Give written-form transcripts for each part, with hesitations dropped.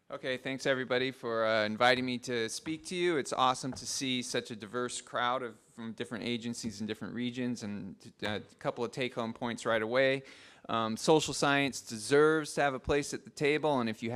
Okay, thanks everybody for inviting me to speak to you. It's awesome to see such a diverse crowd from different agencies in different regions, and a couple of take-home points right away. Social science deserves to have a place at the table, and if you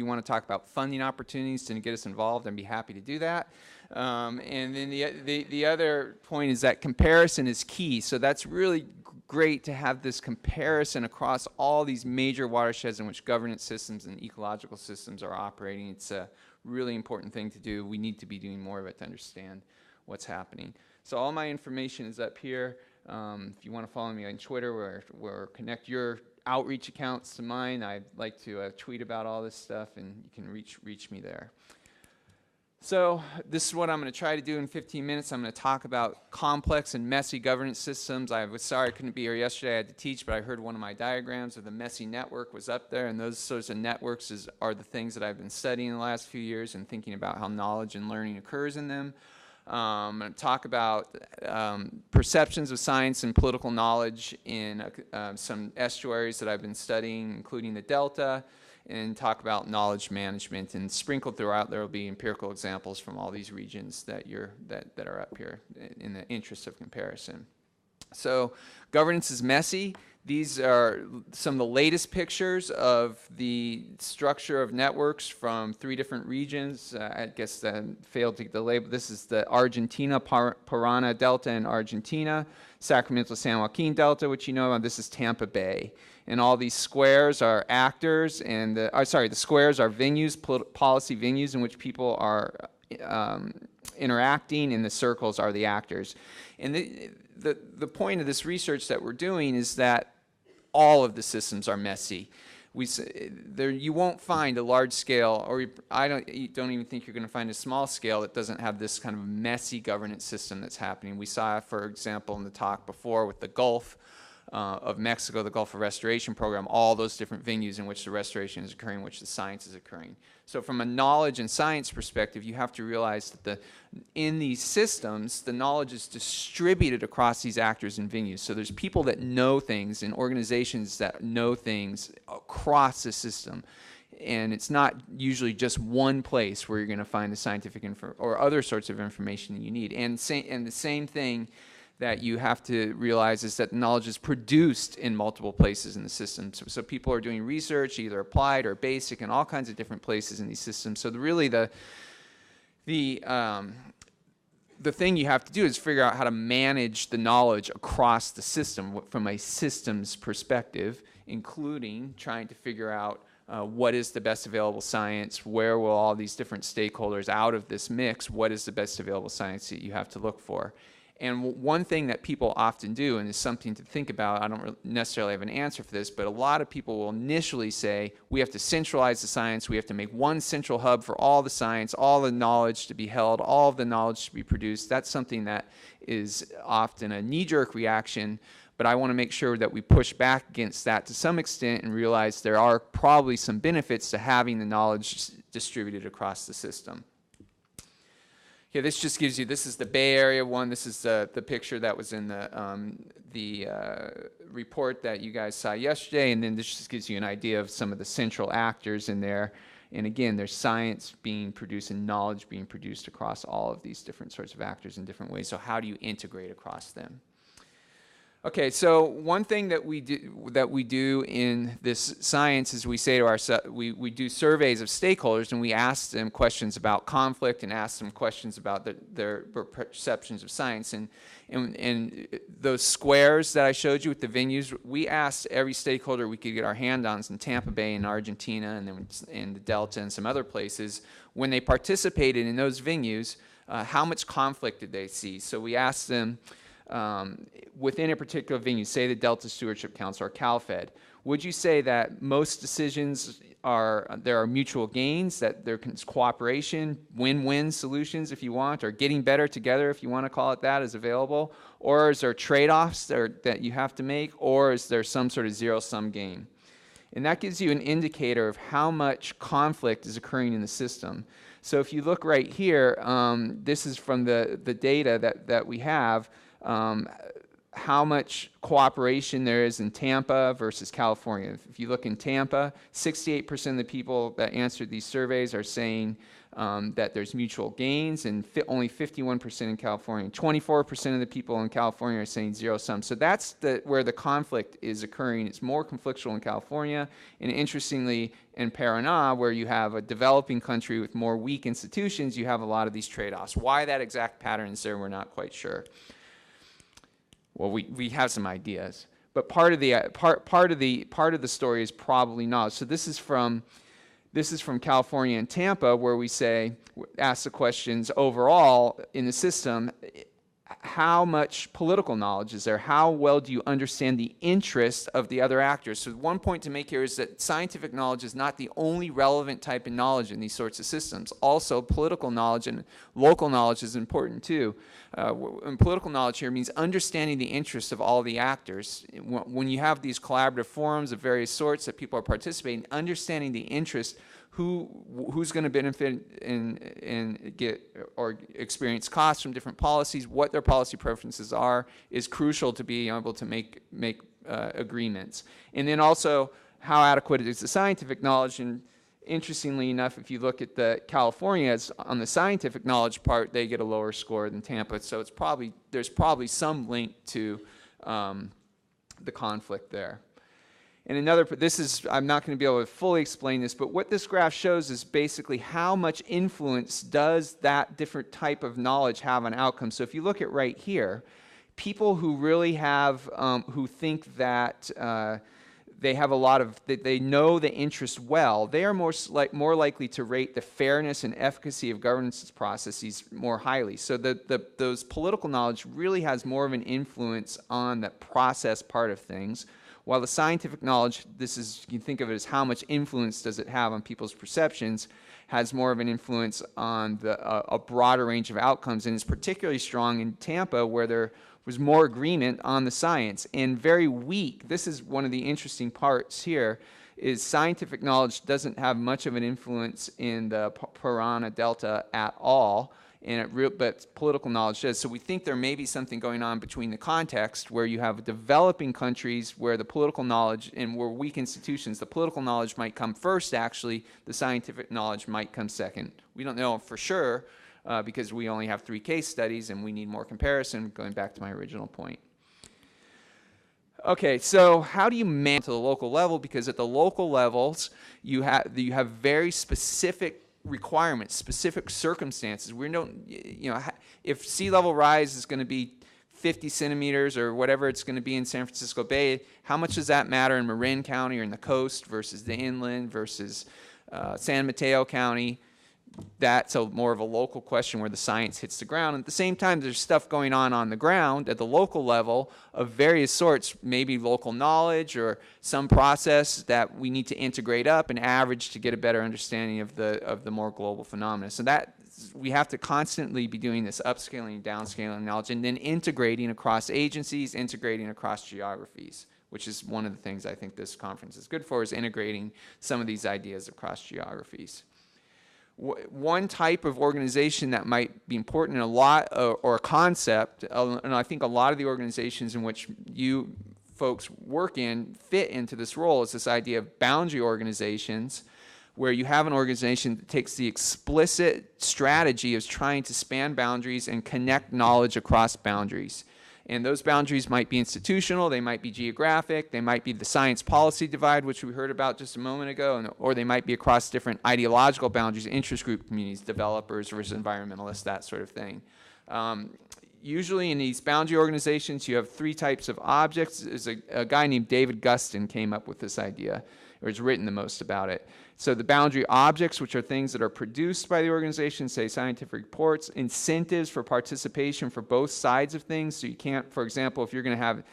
want to talk about funding opportunities to get us involved, I'd be happy to do that. And then the other point is that comparison is key. So that's really great to have this comparison across all these major watersheds in which governance systems and ecological systems are operating. It's a really important thing to do. We need to be doing more of it to understand what's happening. So all my information is up here. If you want to follow me on Twitter or connect your outreach accounts to mine, I'd like to tweet about all this stuff, and you can reach me there. So this is what I'm going to try to do in 15 minutes. I'm going to talk about complex and messy governance systems. I was sorry I couldn't be here yesterday. I had to teach, but I heard one of my diagrams of the messy network was up there, and those sorts of networks are the things that I've been studying the last few years and thinking about how knowledge and learning occurs in them. I'm going to talk about perceptions of science and political knowledge in some estuaries that I've been studying, including the Delta, and talk about knowledge management. And sprinkled throughout there will be empirical examples from all these regions that are up here in the interest of comparison. So governance is messy. These are some of the latest pictures of the structure of networks from 3 different regions. I guess that failed to get the label. This is the Argentina Parana Delta in Argentina, Sacramento San Joaquin Delta, which you know, and this is Tampa Bay. And all these squares are actors, and the squares are venues, policy venues in which people are interacting, and the circles are the actors. And the point of this research that we're doing is that all of the systems are messy. You won't find a large scale, or I don't even think you're going to find a small scale that doesn't have this kind of messy governance system that's happening. We saw, for example, in the talk before with the Gulf of Mexico, the Gulf of Restoration program, all those different venues in which the restoration is occurring, in which the science is occurring. So from a knowledge and science perspective, you have to realize that in these systems, the knowledge is distributed across these actors and venues. So there's people that know things and organizations that know things across the system. And it's not usually just one place where you're going to find the scientific or other sorts of information that you need. And the same thing that you have to realize is that knowledge is produced in multiple places in the system. So people are doing research, either applied or basic, in all kinds of different places in these systems. So really the thing you have to do is figure out how to manage the knowledge across the system from a systems perspective, including trying to figure out what is the best available science, where will all these different stakeholders out of this mix, what is the best available science that you have to look for. And one thing that people often do, and is something to think about, I don't necessarily have an answer for this, but a lot of people will initially say, we have to centralize the science, we have to make one central hub for all the science, all the knowledge to be held, all of the knowledge to be produced. That's something that is often a knee-jerk reaction, but I want to make sure that we push back against that to some extent and realize there are probably some benefits to having the knowledge distributed across the system. Okay, this just gives you, this is the Bay Area one. This is the picture that was in the report that you guys saw yesterday, and then this just gives you an idea of some of the central actors in there. And again, there's science being produced and knowledge being produced across all of these different sorts of actors in different ways. So how do you integrate across them? Okay, so one thing that we do in this science is we say to ourselves, we do surveys of stakeholders, and we ask them questions about conflict and ask them questions about their perceptions of science. And those squares that I showed you with the venues, we asked every stakeholder we could get our hand on in Tampa Bay and Argentina, and then in the Delta and some other places, when they participated in those venues, how much conflict did they see? So we asked them, within a particular venue, say the Delta Stewardship Council or CalFed, would you say that most decisions there are mutual gains, that there's cooperation, win-win solutions if you want, or getting better together if you want to call it that is available, or is there trade-offs that you have to make, or is there some sort of zero-sum game? And that gives you an indicator of how much conflict is occurring in the system. So if you look right here, this is from the data that we have. how much cooperation there is in Tampa versus California. If you look in Tampa, 68% of the people that answered these surveys are saying that there's mutual gains, and only 51% in California. 24% of the people in California are saying zero sum. So that's where the conflict is occurring. It's more conflictual in California, and interestingly, in Paraná, where you have a developing country with more weak institutions, you have a lot of these trade-offs. Why that exact pattern is there, we're not quite sure. Well, we have some ideas, but part of the story is probably knowledge. So this is from California and Tampa, where we ask the questions overall in the system, how much political knowledge is there? How well do you understand the interests of the other actors? So one point to make here is that scientific knowledge is not the only relevant type of knowledge in these sorts of systems. Also, political knowledge and local knowledge is important too. And political knowledge here means understanding the interests of all the actors. When you have these collaborative forums of various sorts that people are participating, understanding the interests, who's going to benefit and get or experience costs from different policies, what their policy preferences are, is crucial to be able to make agreements. And then also, how adequate is the scientific knowledge? And interestingly enough, if you look at the Californians on the scientific knowledge part, they get a lower score than Tampa. So there's probably some link to the conflict there. And I'm not going to be able to fully explain this, but what this graph shows is basically how much influence does that different type of knowledge have on outcomes. So if you look at right here, people who really have, who think that they have they know the interest well, they are more likely to rate the fairness and efficacy of governance processes more highly. So those political knowledge really has more of an influence on the process part of things. While the scientific knowledge, you can think of it as how much influence does it have on people's perceptions, has more of an influence on a broader range of outcomes, and is particularly strong in Tampa, where there was more agreement on the science, and very weak. This is one of the interesting parts here, is scientific knowledge doesn't have much of an influence in the Paraná Delta at all, but political knowledge does. So we think there may be something going on between the context where you have developing countries where the political knowledge and where weak institutions, the political knowledge might come first, actually, the scientific knowledge might come second. We don't know for sure because we only have 3 case studies and we need more comparison, going back to my original point. Okay, so how do you manage to the local level? Because at the local levels, you have very specific requirements, specific circumstances. We don't, if sea level rise is going to be 50 centimeters or whatever it's going to be in San Francisco Bay, how much does that matter in Marin County or in the coast versus the inland versus San Mateo County? That's more of a local question where the science hits the ground. And at the same time, there's stuff going on the ground at the local level of various sorts, maybe local knowledge or some process that we need to integrate up and average to get a better understanding of the more global phenomena. So that we have to constantly be doing this upscaling and downscaling knowledge, and then integrating across agencies, integrating across geographies, which is one of the things I think this conference is good for, is integrating some of these ideas across geographies. One type of organization that might be important in or a concept, and I think a lot of the organizations in which you folks work in fit into this role, is this idea of boundary organizations, where you have an organization that takes the explicit strategy of trying to span boundaries and connect knowledge across boundaries. And those boundaries might be institutional, they might be geographic, they might be the science policy divide, which we heard about just a moment ago, or they might be across different ideological boundaries, interest group communities, developers versus environmentalists, that sort of thing. Usually in these boundary organizations, you have 3 types of objects. There's a guy named David Gustin came up with this idea, or has written the most about it. So the boundary objects, which are things that are produced by the organization, say scientific reports, incentives for participation for both sides of things. So you can't, for example, if you're going to have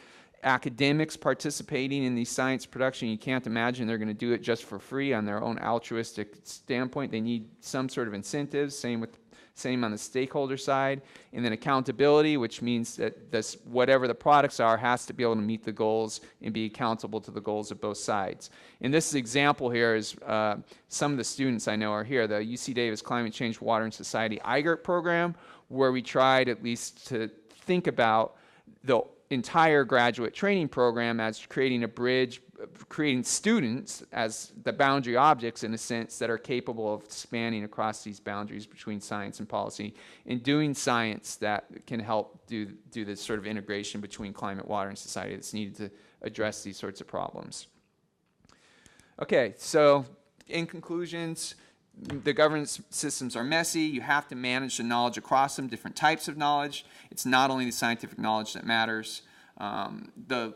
academics participating in these science production, you can't imagine they're going to do it just for free on their own altruistic standpoint. They need some sort of incentives, same on the stakeholder side. And then accountability, which means that whatever the products are has to be able to meet the goals and be accountable to the goals of both sides. And this example here is some of the students I know are here, the UC Davis Climate Change, Water, and Society IGERT program, where we tried at least to think about the entire graduate training program as creating a bridge, creating students as the boundary objects in a sense that are capable of spanning across these boundaries between science and policy, and doing science that can help do this sort of integration between climate, water, and society that's needed to address these sorts of problems. Okay, so in conclusions, the governance systems are messy. You have to manage the knowledge across them, different types of knowledge. It's not only the scientific knowledge that matters. The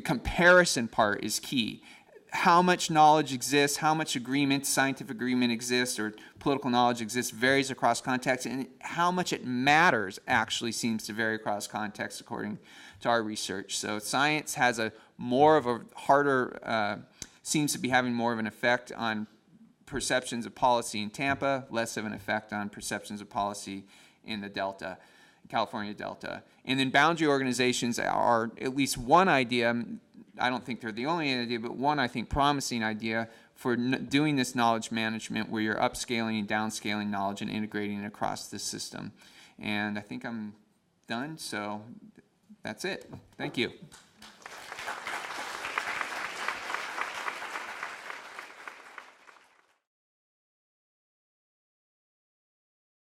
comparison part is key. How much knowledge exists, how much agreement, scientific agreement exists, or political knowledge exists varies across context, and how much it matters actually seems to vary across context according to our research. So science has a more of a harder, seems to be having more of an effect on perceptions of policy in Tampa, less of an effect on perceptions of policy in the Delta, California Delta. And then boundary organizations are at least one idea, I don't think they're the only idea, but one, I think, promising idea for doing this knowledge management where you're upscaling and downscaling knowledge and integrating it across the system. And I think I'm done, so that's it. Thank you.